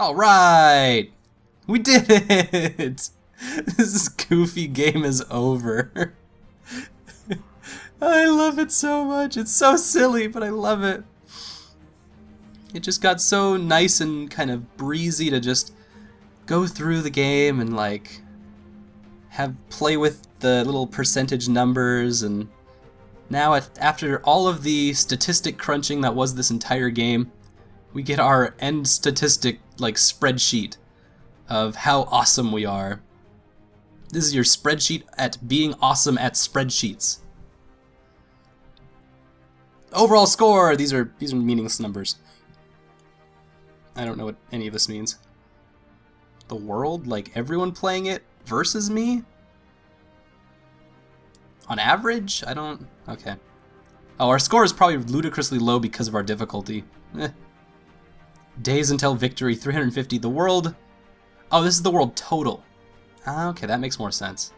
Alright! We did it! This goofy game is over. I love it so much. It's so silly, but I love it. It just got so nice and kind of breezy to just go through the game and like play with the little percentage numbers, and now after all of the statistic crunching that was this entire game, we get our end statistic like spreadsheet of how awesome we are. This is your spreadsheet at being awesome at spreadsheets. Overall score, these are meaningless numbers. I don't know what any of this means. The world, like everyone playing it versus me? On average? I don't... Okay. Oh, our score is probably ludicrously low because of our difficulty. Days until victory, 350. The world... Oh, this is the world total. Okay, that makes more sense.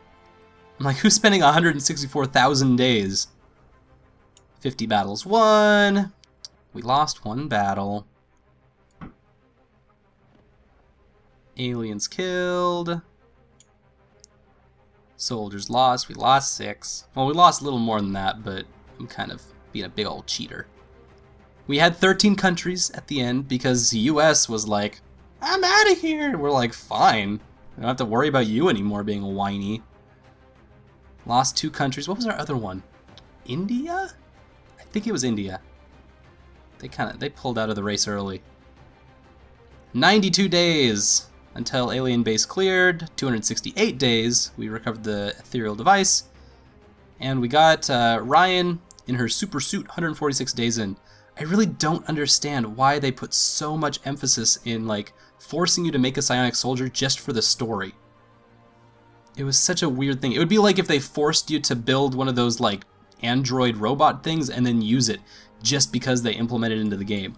I'm like, who's spending 164,000 days? 50 battles won. We lost 1 battle. Aliens killed. Soldiers lost. We lost 6. Well, we lost a little more than that, but I'm kind of being a big old cheater. We had 13 countries at the end because the US was like, I'm out of here. And we're like, fine. I don't have to worry about you anymore being whiny. Lost 2 countries. What was our other one? India? I think it was India. They pulled out of the race early. 92 days until alien base cleared. 268 days. We recovered the ethereal device. And we got Ryan in her super suit 146 days in. I really don't understand why they put so much emphasis in like forcing you to make a psionic soldier just for the story. It was such a weird thing. It would be like if they forced you to build one of those like android robot things and then use it just because they implemented it into the game.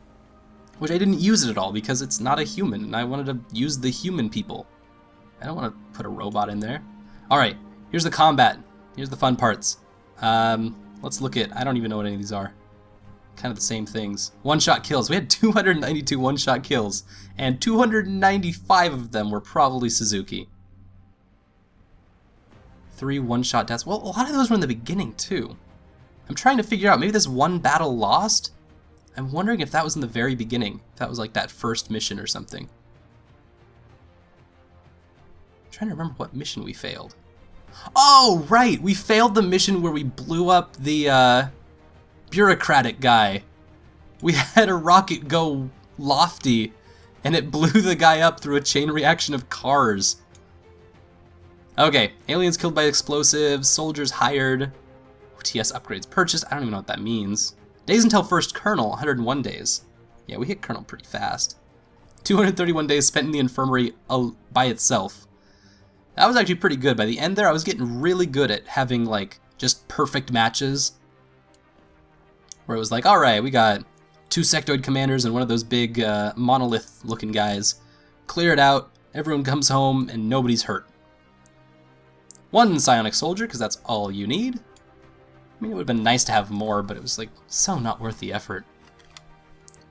Which I didn't use it at all because it's not a human and I wanted to use the human people. I don't want to put a robot in there. Alright, here's the combat. Here's the fun parts. Let's look at, I don't even know what any of these are. Kind of the same things. One-shot kills. We had 292 one-shot kills, and 295 of them were probably Suzuki. 3 one-shot deaths. Well, a lot of those were in the beginning, too. I'm trying to figure out, maybe this one battle lost? I'm wondering if that was in the very beginning. If that was like that first mission or something. I'm trying to remember what mission we failed. Oh, right! We failed the mission where we blew up the, bureaucratic guy. We had a rocket go lofty and it blew the guy up through a chain reaction of cars. Okay, aliens killed by explosives, soldiers hired, OTS upgrades purchased. I don't even know what that means. Days until first Colonel, 101 days. Yeah, we hit Colonel pretty fast. 231 days spent in the infirmary by itself. That was actually pretty good. By the end there, I was getting really good at having like just perfect matches. Where it was like, alright, we got 2 sectoid commanders and one of those big monolith-looking guys. Clear it out, everyone comes home, and nobody's hurt. 1 psionic soldier, because that's all you need. I mean, it would have been nice to have more, but it was like so not worth the effort.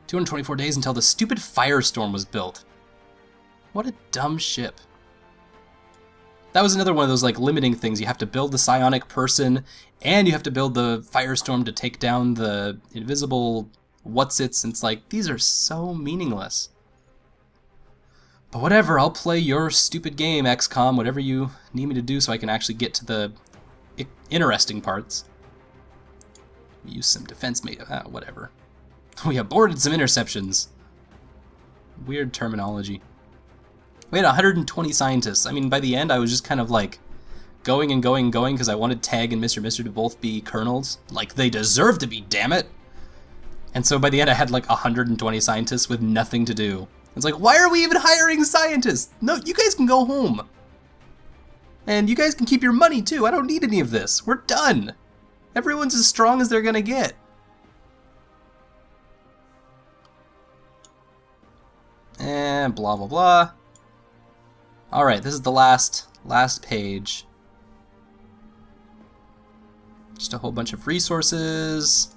224 days until the stupid firestorm was built. What a dumb ship. That was another one of those like limiting things. You have to build the psionic person, and you have to build the firestorm to take down the invisible whatsits. And it's like, these are so meaningless. But whatever, I'll play your stupid game, XCom, whatever you need me to do so I can actually get to the interesting parts. We use some defense whatever. We aborted some interceptions. Weird terminology. We had 120 scientists. I mean, by the end, I was just kind of like going and going and going because I wanted Tag and Mr. Mister to both be colonels. Like, they deserve to be, damn it! And so by the end, I had like 120 scientists with nothing to do. It's like, why are we even hiring scientists? No, you guys can go home. And you guys can keep your money, too. I don't need any of this. We're done. Everyone's as strong as they're gonna get. And blah, blah, blah. Alright, this is the last page. Just a whole bunch of resources.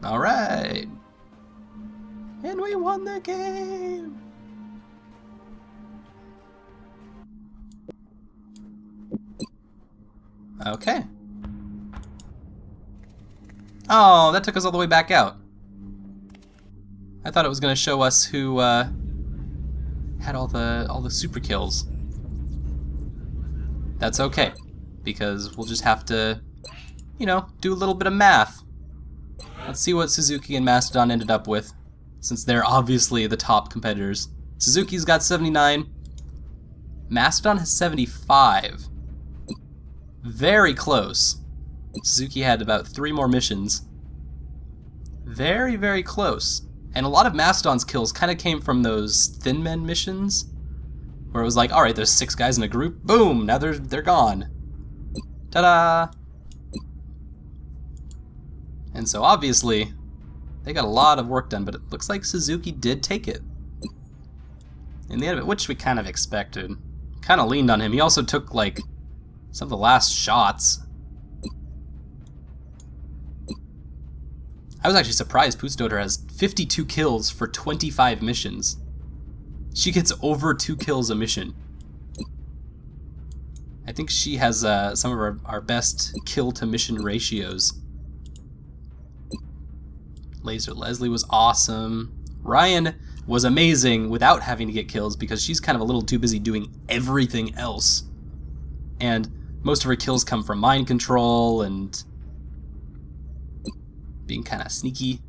Alright. And we won the game! Okay. Oh, that took us all the way back out. I thought it was going to show us who had all the super kills. That's okay, because we'll just have to, you know, do a little bit of math. Let's see what Suzuki and Mastodon ended up with, since they're obviously the top competitors. Suzuki's got 79. Mastodon has 75. Very close. Suzuki had about 3 more missions. Very, very close. And a lot of Mastodon's kills kind of came from those Thin Men missions, where it was like, alright, there's 6 guys in a group, boom, now they're gone. Ta-da! And so obviously, they got a lot of work done, but it looks like Suzuki did take it. In the end of it, which we kind of expected. Kind of leaned on him. He also took, like, some of the last shots. I was actually surprised Pootstoder has 52 kills for 25 missions. She gets over 2 kills a mission. I think she has some of our best kill to mission ratios. Laser Leslie was awesome. Ryan was amazing without having to get kills because she's kind of a little too busy doing everything else. And most of her kills come from mind control and being kind of sneaky.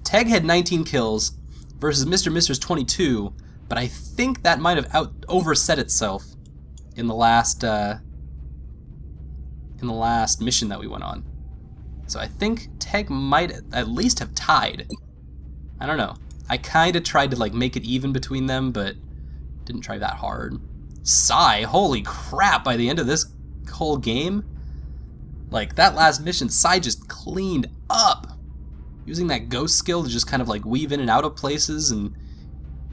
Teg had 19 kills versus Mr. Mister's 22, but I think that might have overset itself in the last mission that we went on. So I think Teg might at least have tied. I don't know. I kind of tried to like make it even between them, but didn't try that hard. Sai, holy crap, by the end of this whole game, like that last mission, Sai just cleaned up. Using that ghost skill to just kind of like weave in and out of places and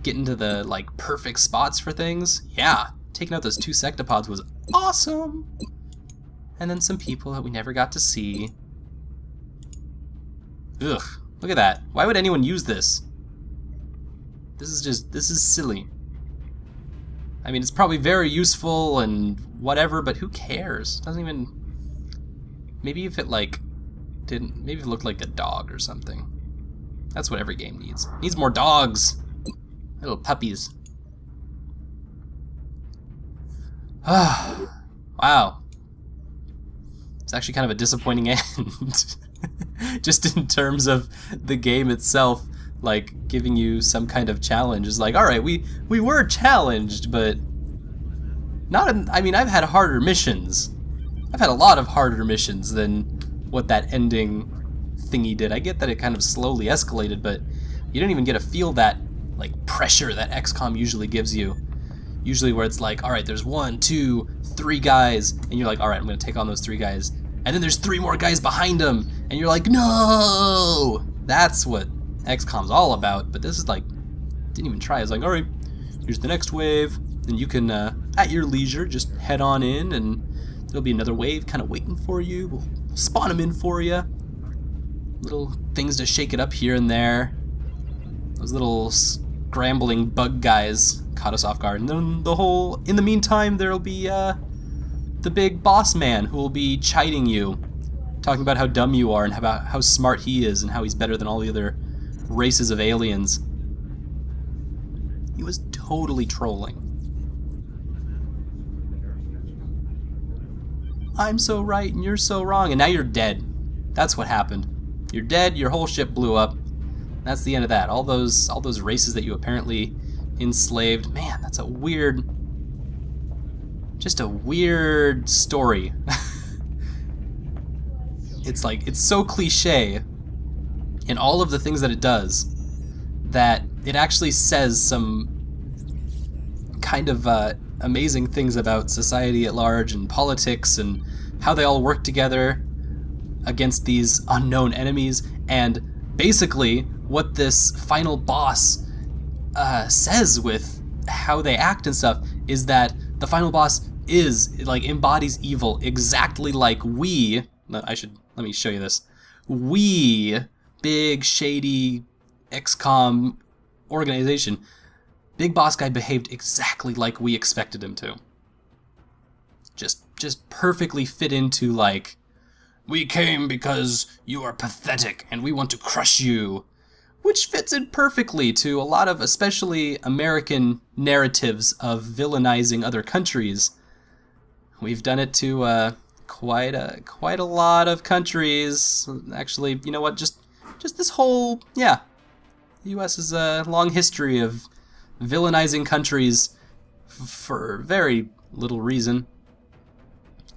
get into the like perfect spots for things. Yeah, taking out those 2 sectopods was awesome. And then some people that we never got to see. Ugh, look at that. Why would anyone use this? This is silly. I mean, it's probably very useful and whatever, but who cares? Doesn't even... Maybe if it like didn't... Maybe if it looked like a dog or something. That's what every game needs. It needs more dogs. Little puppies. Wow. It's actually kind of a disappointing end. Just in terms of the game itself, like giving you some kind of challenge is like, all right, we were challenged, but not in, I mean, I've had harder missions. I've had a lot of harder missions than what that ending thingy did. I get that it kind of slowly escalated, but you didn't even get to feel that like pressure that XCOM usually gives you. Usually where it's like, all right, there's 1, 2, 3 guys, and you're like, all right, I'm gonna take on those 3 guys. And then there's 3 more guys behind them, and you're like, no! That's what XCOM's all about, but this is like, didn't even try. It's like, all right, here's the next wave, and you can, at your leisure, just head on in, and there'll be another wave kind of waiting for you. We'll spawn them in for you. Little things to shake it up here and there. Those little scrambling bug guys caught us off guard, and then in the meantime, there'll be, the big boss man who will be chiding you, talking about how dumb you are and about how smart he is and how he's better than all the other races of aliens. He was totally trolling. I'm so right and you're so wrong, and now you're dead. That's what happened. You're dead, your whole ship blew up. That's the end of that. All those races that you apparently enslaved. Man, that's a weird... Just a weird story. It's like, it's so cliche in all of the things that it does that it actually says some kind of amazing things about society at large and politics and how they all work together against these unknown enemies. And basically what this final boss says with how they act and stuff is that the final boss embodies evil exactly like we, let me show you this. We, big, shady, XCom organization, Big Boss Guy behaved exactly like we expected him to. Just perfectly fit into, like, we came because you are pathetic and we want to crush you. Which fits in perfectly to a lot of, especially American narratives of villainizing other countries. We've done it to quite a lot of countries. Actually, you know what? Just this whole, yeah. The U.S. has a long history of villainizing countries for very little reason.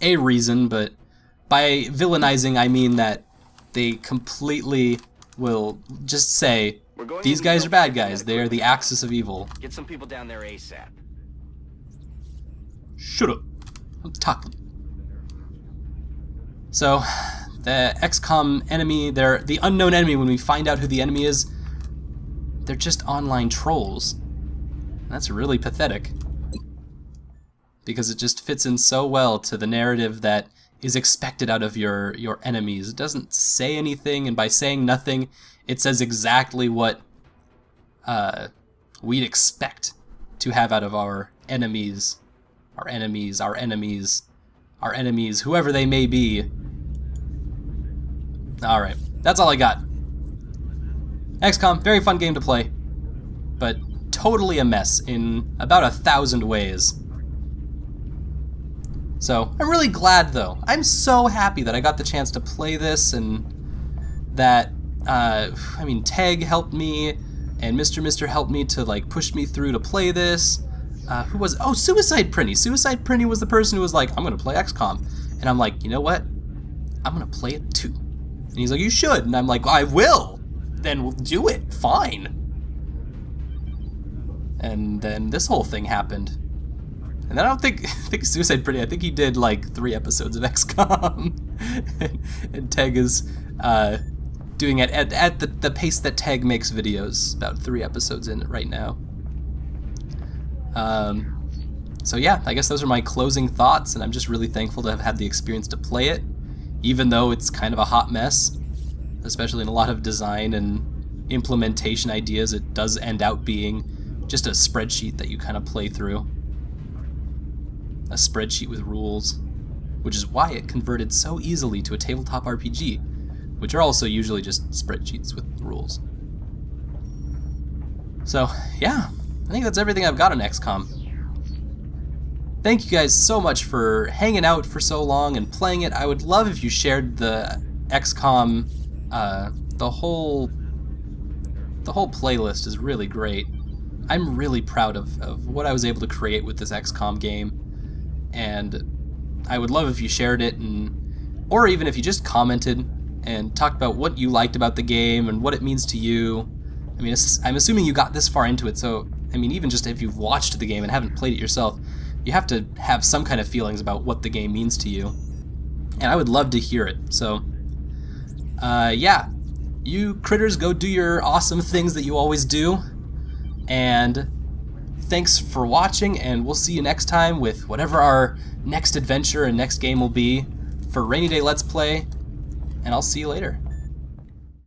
A reason, but by villainizing I mean that they completely will just say, these guys are bad guys, they are the axis of evil. Get some people down there ASAP. Shut up. I'm talking. So, the XCOM enemy, they're the unknown enemy. When we find out who the enemy is, they're just online trolls. And that's really pathetic. Because it just fits in so well to the narrative that is expected out of your enemies. It doesn't say anything, and by saying nothing, it says exactly what we'd expect to have out of our enemies. Our enemies, whoever they may be. Alright, that's all I got. XCOM, very fun game to play, but totally a mess in about 1,000 ways. So, I'm really glad though. I'm so happy that I got the chance to play this, and that, Tag helped me, and Mr. helped me to, like, push me through to play this. Who was it? Oh, Suicide Prinny. Suicide Prinny was the person who was like, I'm gonna play XCOM. And I'm like, you know what? I'm gonna play it too. And he's like, you should. And I'm like, I will. Then we'll do it. Fine. And then this whole thing happened. And then I think Suicide Prinny, I think he did like 3 episodes of XCOM. and Tag is doing it at the pace that Tag makes videos, about 3 episodes in it right now. So yeah, I guess those are my closing thoughts, and I'm just really thankful to have had the experience to play it, even though it's kind of a hot mess, especially in a lot of design and implementation ideas. It does end out being just a spreadsheet that you kind of play through. A spreadsheet with rules, which is why it converted so easily to a tabletop RPG, which are also usually just spreadsheets with rules. So yeah, I think that's everything I've got on XCOM. Thank you guys so much for hanging out for so long and playing it. I would love if you shared the XCOM, the whole playlist is really great. I'm really proud of what I was able to create with this XCOM game, and I would love if you shared it, or even if you just commented and talked about what you liked about the game and what it means to you. I mean, I'm assuming you got this far into it, so I mean, even just if you've watched the game and haven't played it yourself, you have to have some kind of feelings about what the game means to you, and I would love to hear it. So yeah, you critters, go do your awesome things that you always do, and thanks for watching, and we'll see you next time with whatever our next adventure and next game will be for Rainy Day Let's Play, and I'll see you later.